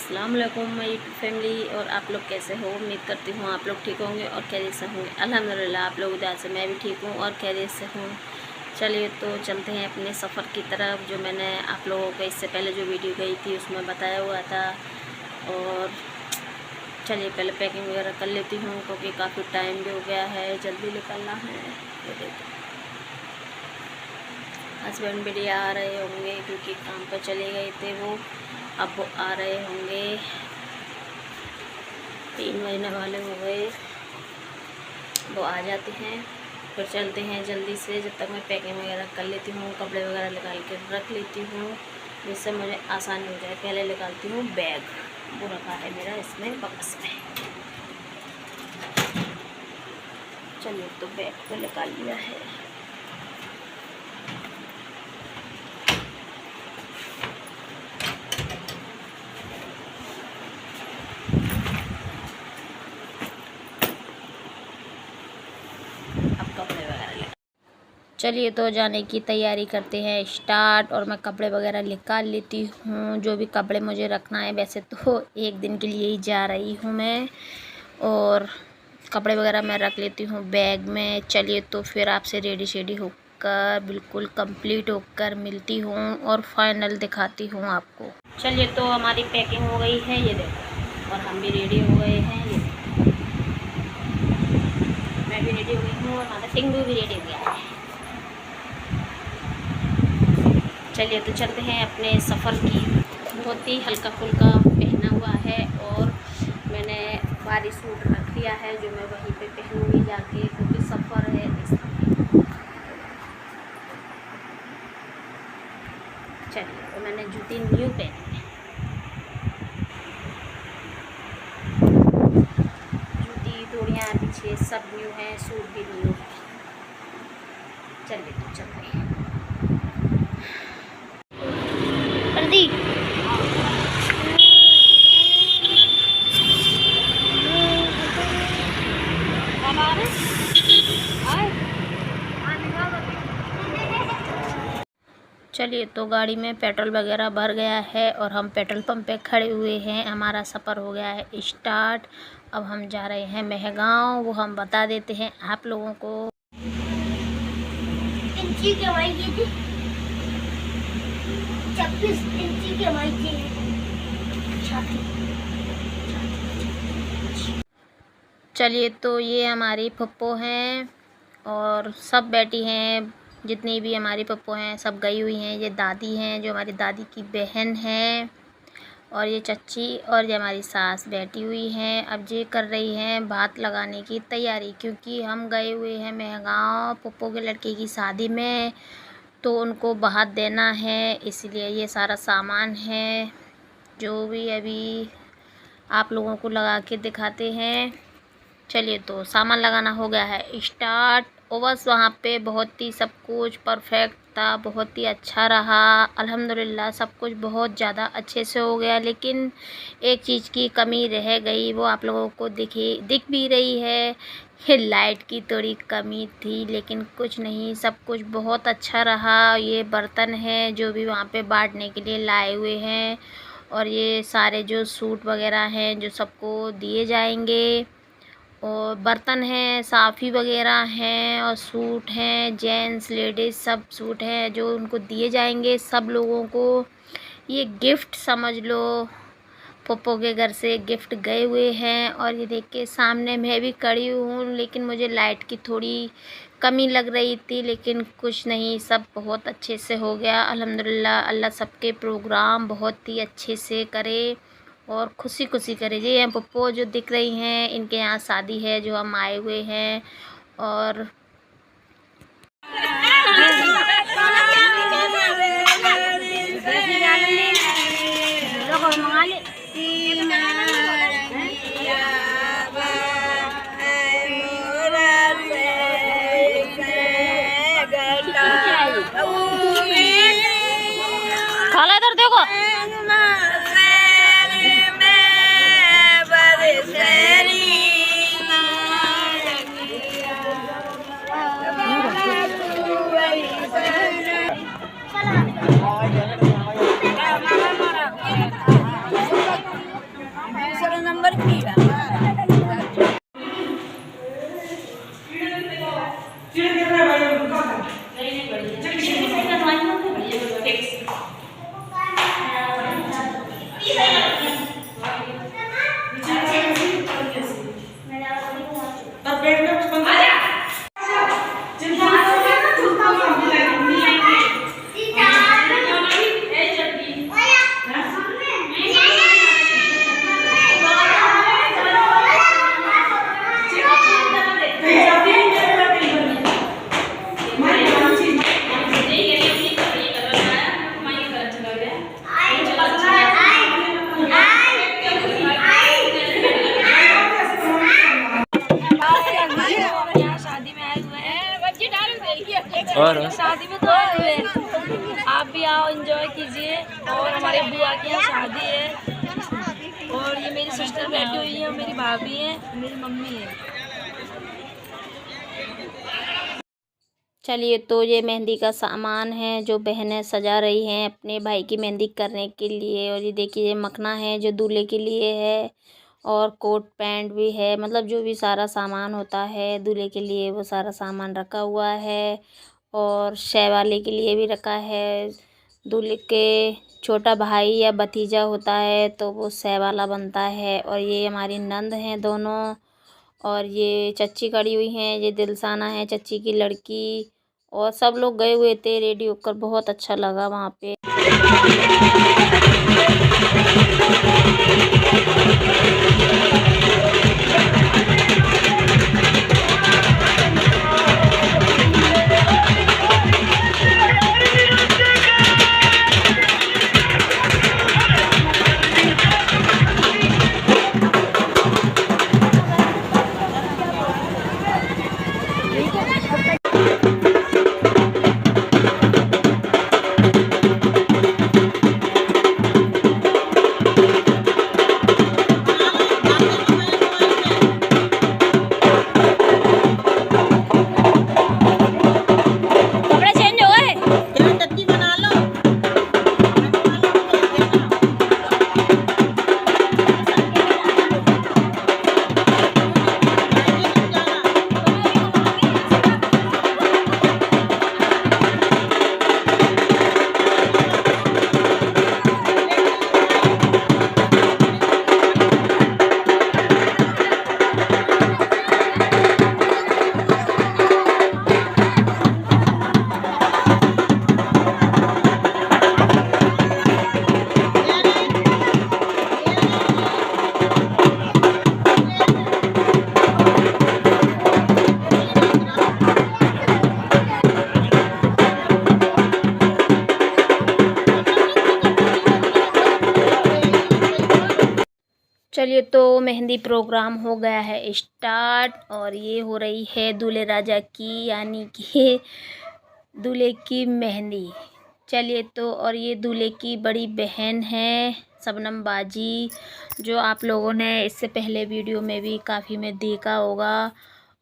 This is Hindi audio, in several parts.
अस्सलाम वालेकुम माय यूट्यूब फैमिली। और आप लोग कैसे हो? उम्मीद करती हूँ आप लोग ठीक होंगे और खैरियत से होंगे। अल्हम्दुलिल्लाह आप लोग उधर से मैं भी ठीक हूँ और खैरियत से हूँ। चलिए तो चलते हैं अपने सफ़र की तरफ, जो मैंने आप लोगों को इससे पहले जो वीडियो गई थी उसमें बताया हुआ था। और चलिए पहले पैकिंग वगैरह कर लेती हूँ क्योंकि काफ़ी टाइम भी हो गया है, जल्दी निकलना है। ये देखो हस्बैंड भी आ रहे होंगे क्योंकि काम पर चले गए थे वो, अब वो आ रहे होंगे। 3 महीने वाले हो गए, वो आ जाते हैं फिर चलते हैं जल्दी से। जब तक मैं पैकिंग वगैरह कर लेती हूँ, कपड़े वगैरह निकाल के रख लेती हूँ जिससे मुझे आसानी हो जाए। पहले निकालती हूँ बैग, वो रखा है मेरा इसमें बक्स में। चलिए तो बैग तो निकाल लिया है। चलिए तो जाने की तैयारी करते हैं स्टार्ट। और मैं कपड़े वगैरह निकाल लेती हूँ, जो भी कपड़े मुझे रखना है। वैसे तो 1 दिन के लिए ही जा रही हूँ मैं, और कपड़े वगैरह मैं रख लेती हूँ बैग में। चलिए तो फिर आपसे रेडी शेडी होकर बिल्कुल कंप्लीट होकर मिलती हूँ और फाइनल दिखाती हूँ आपको। चलिए तो हमारी पैकिंग हो गई है, ये देखो, और हम भी रेडी हो गए हैं। ये मैं भी रेडी हो गई हूँ और हमारा टिंगू भी रेडी हो गया है। चलिए तो चलते हैं अपने सफ़र की। बहुत ही हल्का फुल्का पहना हुआ है और मैंने बारी सूट रख लिया है जो मैं वहीं पे पहनूंगी जाके, क्योंकि सफ़र है इसलिए। चलिए तो मैंने जूती न्यू पहनी है, जूती डोरियाँ पीछे सब न्यू हैं, सूट भी न्यू है। चलिए तो चलते हैं। चलिए तो गाड़ी में पेट्रोल वगैरह भर गया है और हम पेट्रोल पंप पे खड़े हुए हैं। हमारा सफ़र हो गया है स्टार्ट। अब हम जा रहे हैं मेहगांव, वो हम बता देते हैं आप लोगों को। इंची की हमारी ये थी 26 इंची की हमारी थी। चलिए तो ये हमारी पप्पो हैं और सब बैठी हैं, जितनी भी हमारी पप्पो हैं सब गई हुई हैं। ये दादी हैं जो हमारी दादी की बहन है, और ये चच्ची और ये हमारी सास बैठी हुई हैं। अब ये कर रही हैं भात लगाने की तैयारी, क्योंकि हम गए हुए हैं मेहगांव पप्पो के लड़के की शादी में, तो उनको भात देना है। इसलिए ये सारा सामान है जो भी अभी आप लोगों को लगा के दिखाते हैं। चलिए तो सामान लगाना हो गया है स्टार्ट। और बस वहाँ पे बहुत ही सब कुछ परफेक्ट था, बहुत ही अच्छा रहा अल्हम्दुलिल्लाह। सब कुछ बहुत ज़्यादा अच्छे से हो गया, लेकिन एक चीज़ की कमी रह गई, वो आप लोगों को दिख भी रही है कि लाइट की थोड़ी कमी थी, लेकिन कुछ नहीं, सब कुछ बहुत अच्छा रहा। ये बर्तन है जो भी वहाँ पे बांटने के लिए लाए हुए हैं, और ये सारे जो सूट वगैरह हैं जो सबको दिए जाएंगे। और बर्तन हैं, साफ़ी वगैरह हैं, और सूट हैं, जेंट्स लेडीज़ सब सूट हैं जो उनको दिए जाएंगे सब लोगों को। ये गिफ्ट समझ लो, पप्पो के घर से गिफ्ट गए हुए हैं। और ये देख के सामने मैं भी खड़ी हूँ, लेकिन मुझे लाइट की थोड़ी कमी लग रही थी, लेकिन कुछ नहीं, सब बहुत अच्छे से हो गया अल्हम्दुलिल्लाह। अल्लाह सबके प्रोग्राम बहुत ही अच्छे से करे और खुशी खुशी करे। ये हैं पप्पो जो दिख रही हैं, इनके यहाँ शादी है जो हम आए हुए हैं। और खाला इधर देखो, और शादी में तो आए हुए हैं, आप भी आओ एंजॉय कीजिए। और हमारे बुआ की यहाँ शादी है और ये मेरी सिस्टर बैठी हुई है, मेरी भाभी है, मेरी मम्मी है। चलिए तो ये मेहंदी का सामान है जो बहनें सजा रही हैं अपने भाई की मेहंदी करने के लिए। और ये देखिए ये मखना है जो दूल्हे के लिए है, और कोट पैंट भी है, मतलब जो भी सारा सामान होता है दूल्हे के लिए वो सारा सामान रखा हुआ है। और शेवाली के लिए भी रखा है। दूल्हे के छोटा भाई या भतीजा होता है तो वो शेवाला बनता है। और ये हमारी नंद हैं दोनों, और ये चच्ची खड़ी हुई हैं, ये दिलसाना है चच्ची की लड़की। और सब लोग गए हुए थे रेडी होकर, बहुत अच्छा लगा वहाँ पे। चलिए तो मेहंदी प्रोग्राम हो गया है स्टार्ट, और ये हो रही है दूल्हे राजा की यानी कि दूल्हे की मेहंदी। चलिए तो, और ये दूल्हे की बड़ी बहन है शबनम बाजी, जो आप लोगों ने इससे पहले वीडियो में भी काफ़ी में देखा होगा।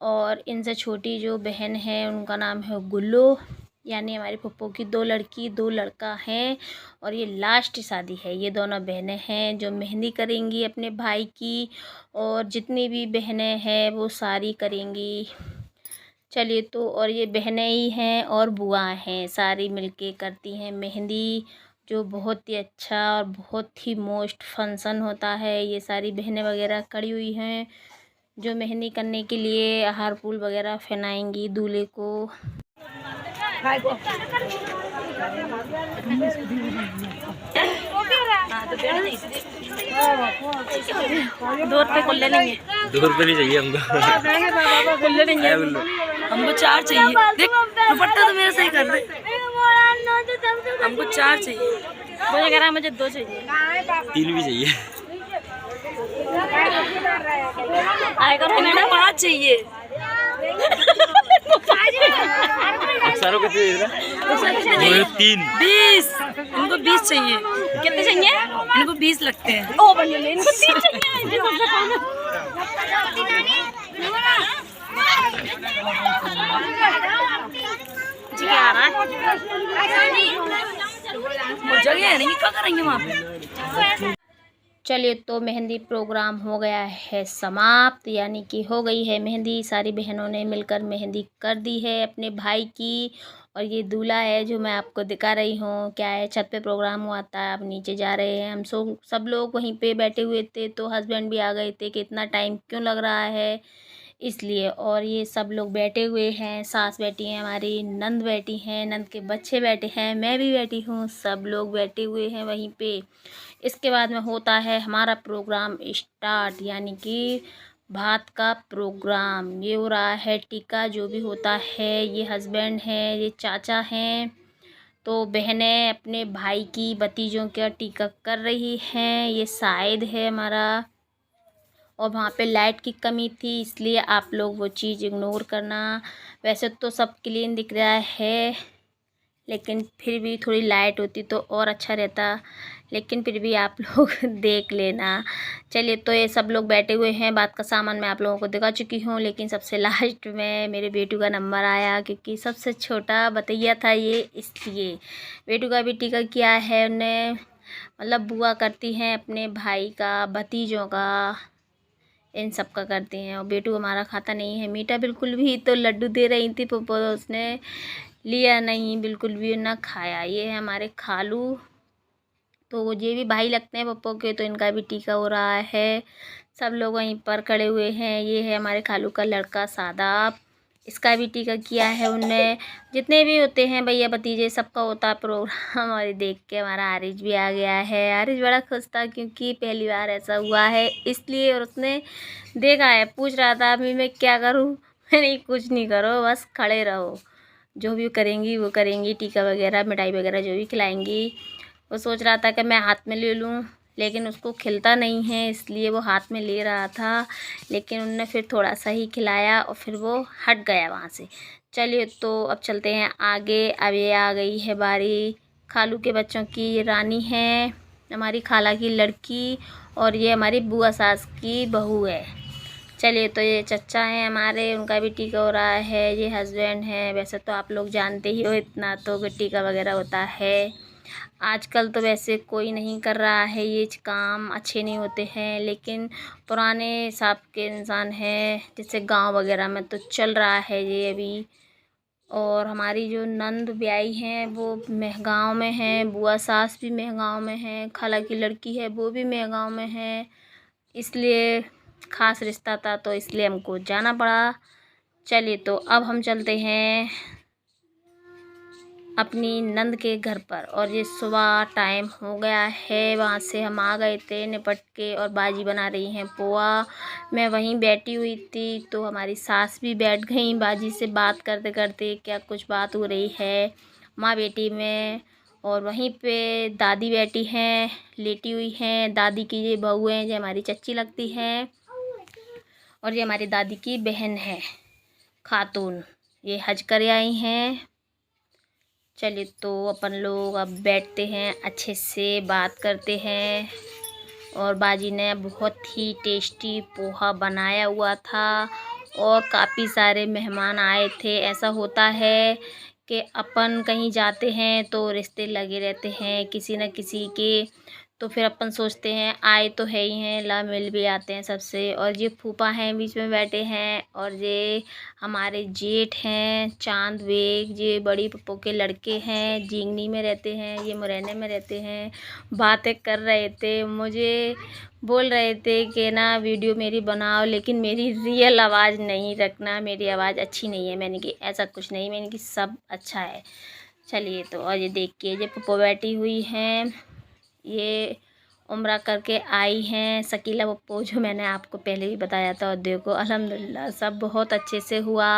और इनसे छोटी जो बहन है उनका नाम है गुल्लू, यानी हमारी पप्पू की 2 लड़की 2 लड़का हैं। और ये लास्ट शादी है, ये दोनों बहनें हैं जो मेहंदी करेंगी अपने भाई की, और जितनी भी बहनें हैं वो सारी करेंगी। चलिए तो, और ये बहनें ही हैं और बुआ हैं, सारी मिलके करती हैं मेहंदी, जो बहुत ही अच्छा और बहुत ही मोस्ट फंक्शन होता है। ये सारी बहनें वगैरह खड़ी हुई हैं जो मेहंदी करने के लिए हार फूल वगैरह पहनाएंगी दूल्हे को। ₹2 लेंगे, ₹2 नहीं चाहिए हमको। कुल्ले नहीं है, हमको 4 चाहिए। देख दुपट्टा तो मेरा सही कर रहे, हमको 4 चाहिए। मुझे कह रहा है मुझे 2 चाहिए, 3 भी चाहिए। आएगा तो मैडम 5 चाहिए। सारों को चाहिए 3 20, इनको 20 चाहिए। कितने चाहिए? इनको 20 लगते हैं। ओ बढ़िया, इनको 30 चाहिए। जी क्या आ रहा है? जगह नहीं, क्या करेंगे वहाँ पे? चलिए तो मेहंदी प्रोग्राम हो गया है समाप्त, यानी कि हो गई है मेहंदी। सारी बहनों ने मिलकर मेहंदी कर दी है अपने भाई की। और ये दूल्हा है जो मैं आपको दिखा रही हूँ, क्या है, छत पे प्रोग्राम हुआ था, अब नीचे जा रहे हैं हम। सब लोग वहीं पे बैठे हुए थे, तो हस्बैंड भी आ गए थे कि इतना टाइम क्यों लग रहा है इसलिए। और ये सब लोग बैठे हुए हैं, सास बैठी हैं हमारी, नंद बैठी हैं, नंद के बच्चे बैठे हैं, मैं भी बैठी हूँ, सब लोग बैठे हुए हैं वहीं पे। इसके बाद में होता है हमारा प्रोग्राम स्टार्ट, यानी कि भात का प्रोग्राम। ये हो रहा है टीका, जो भी होता है। ये हस्बैंड हैं, ये चाचा हैं, तो बहनें अपने भाई की भतीजों का टीका कर रही हैं। ये शायद है हमारा, और वहाँ पे लाइट की कमी थी, इसलिए आप लोग वो चीज़ इग्नोर करना। वैसे तो सब क्लीन दिख रहा है, लेकिन फिर भी थोड़ी लाइट होती तो और अच्छा रहता, लेकिन फिर भी आप लोग देख लेना। चलिए, तो ये सब लोग बैठे हुए हैं, बात का सामान मैं आप लोगों को दिखा चुकी हूँ, लेकिन सबसे लास्ट में मेरे बेटू का नंबर आया, क्योंकि सबसे छोटा भतीजा था ये, इसलिए बेटू का भी टीका किया है उन्हें। मतलब बुआ करती हैं अपने भाई का, भतीजों का, इन सब का करती हैं। और बेटू हमारा खाता नहीं है मीठा बिल्कुल भी, तो लड्डू दे रही थी पप्पो, उसने लिया नहीं, बिल्कुल भी ना खाया। ये है हमारे खालू, तो ये भी भाई लगते हैं पप्पो के, तो इनका भी टीका हो रहा है। सब लोग वहीं पर खड़े हुए हैं। ये है हमारे खालू का लड़का सादाब, इसका भी टीका किया है उनने। जितने भी होते हैं भैया भतीजे, सबका होता है प्रोग्राम। और देख के हमारा आरिज भी आ गया है। आरिज बड़ा खुश था, क्योंकि पहली बार ऐसा हुआ है इसलिए, और उसने देखा है, पूछ रहा था अभी मैं क्या करूँ। मैंने कुछ नहीं करो, बस खड़े रहो, जो भी करेंगी वो करेंगी, टीका वगैरह मिठाई वगैरह जो भी खिलाएंगी। वो सोच रहा था कि मैं हाथ में ले लूँ, लेकिन उसको खिलता नहीं है, इसलिए वो हाथ में ले रहा था, लेकिन उनने फिर थोड़ा सा ही खिलाया और फिर वो हट गया वहाँ से। चलिए, तो अब चलते हैं आगे। अब ये आ गई है बारी खालू के बच्चों की। ये रानी है, हमारी खाला की लड़की, और ये हमारी बुआ सास की बहू है। चलिए, तो ये चचा हैं हमारे, उनका भी टीका हो रहा है। ये हस्बैंड हैं। वैसे तो आप लोग जानते ही हो, इतना तो टीका वगैरह होता है। आजकल तो वैसे कोई नहीं कर रहा है, ये काम अच्छे नहीं होते हैं, लेकिन पुराने हिसाब के इंसान हैं, जैसे गांव वगैरह में तो चल रहा है ये अभी। और हमारी जो नंद ब्याई हैं वो महगांव में हैं, बुआ सास भी महगांव में हैं, खाला की लड़की है वो भी महगांव में है, इसलिए ख़ास रिश्ता था, तो इसलिए हमको जाना पड़ा। चलिए, तो अब हम चलते हैं अपनी नंद के घर पर, और ये सुबह टाइम हो गया है। वहाँ से हम आ गए थे निपट के, और बाजी बना रही हैं पोहा। मैं वहीं बैठी हुई थी, तो हमारी सास भी बैठ गई बाजी से बात करते करते, क्या कुछ बात हो रही है माँ बेटी में। और वहीं पे दादी बैठी हैं, लेटी हुई हैं। दादी की ये बहू हैं, जो हमारी चच्ची लगती हैं, और ये हमारी दादी की बहन है खातून, ये हज कर आई हैं। चलिए, तो अपन लोग अब बैठते हैं, अच्छे से बात करते हैं। और बाजी ने बहुत ही टेस्टी पोहा बनाया हुआ था, और काफ़ी सारे मेहमान आए थे। ऐसा होता है कि अपन कहीं जाते हैं तो रिश्ते लगे रहते हैं किसी न किसी के, तो फिर अपन सोचते हैं आए तो है ही हैं, ला मिल भी आते हैं सबसे। और ये फूफा हैं बीच में बैठे हैं, और ये हमारे जेठ हैं चांद बेग, ये बड़ी पप्पो के लड़के हैं, जींगनी में रहते हैं, ये मुरैना में रहते हैं। बातें कर रहे थे, मुझे बोल रहे थे कि ना वीडियो मेरी बनाओ, लेकिन मेरी रियल आवाज़ नहीं रखना, मेरी आवाज़ अच्छी नहीं है। मैंने कि ऐसा कुछ नहीं, मैंने कि सब अच्छा है। चलिए, तो और ये देखिए, ये पप्पो बैठी हुई हैं, ये उम्रा करके आई हैं शकीला पप्पो, जो मैंने आपको पहले भी बताया था। और देखो अल्हम्दुलिल्लाह सब बहुत अच्छे से हुआ,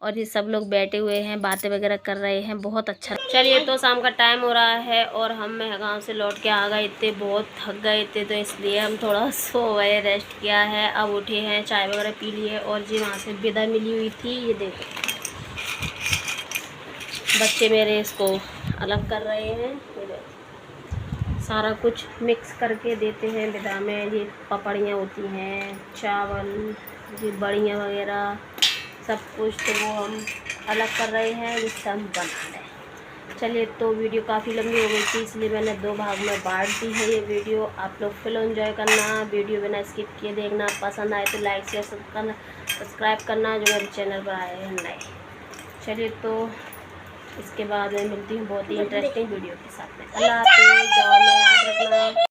और ये सब लोग बैठे हुए हैं, बातें वगैरह कर रहे हैं, बहुत अच्छा। चलिए, तो शाम का टाइम हो रहा है, और हम महगांव से लौट के आ गए थे, बहुत थक गए थे, तो इसलिए हम थोड़ा सो गए, रेस्ट किया है। अब उठे हैं, चाय वगैरह पी लिए, और जी वहाँ से विदा मिली हुई थी। ये देखो बच्चे मेरे इसको अलग कर रहे हैं, सारा कुछ मिक्स करके देते हैं विदा में। ये पपड़ियाँ होती हैं, चावल, ये बड़ियाँ वगैरह सब कुछ, तो वो हम अलग कर रहे हैं, जिससे हम बना रहे हैं। चलिए, तो वीडियो काफ़ी लंबी हो गई थी, इसलिए मैंने 2 भाग में बांट दी है ये वीडियो। आप लोग फुल एंजॉय करना, वीडियो बिना स्किप किए देखना। पसंद आए तो लाइक शेयर सब्सक्राइब करना, जो मेरे चैनल पर आए हैं नए। चलिए, तो इसके बाद मैं मिलती हूँ बहुत ही इंटरेस्टिंग वीडियो के साथ में। अल्लाह हाफ़िज़, दुआ में याद रखना।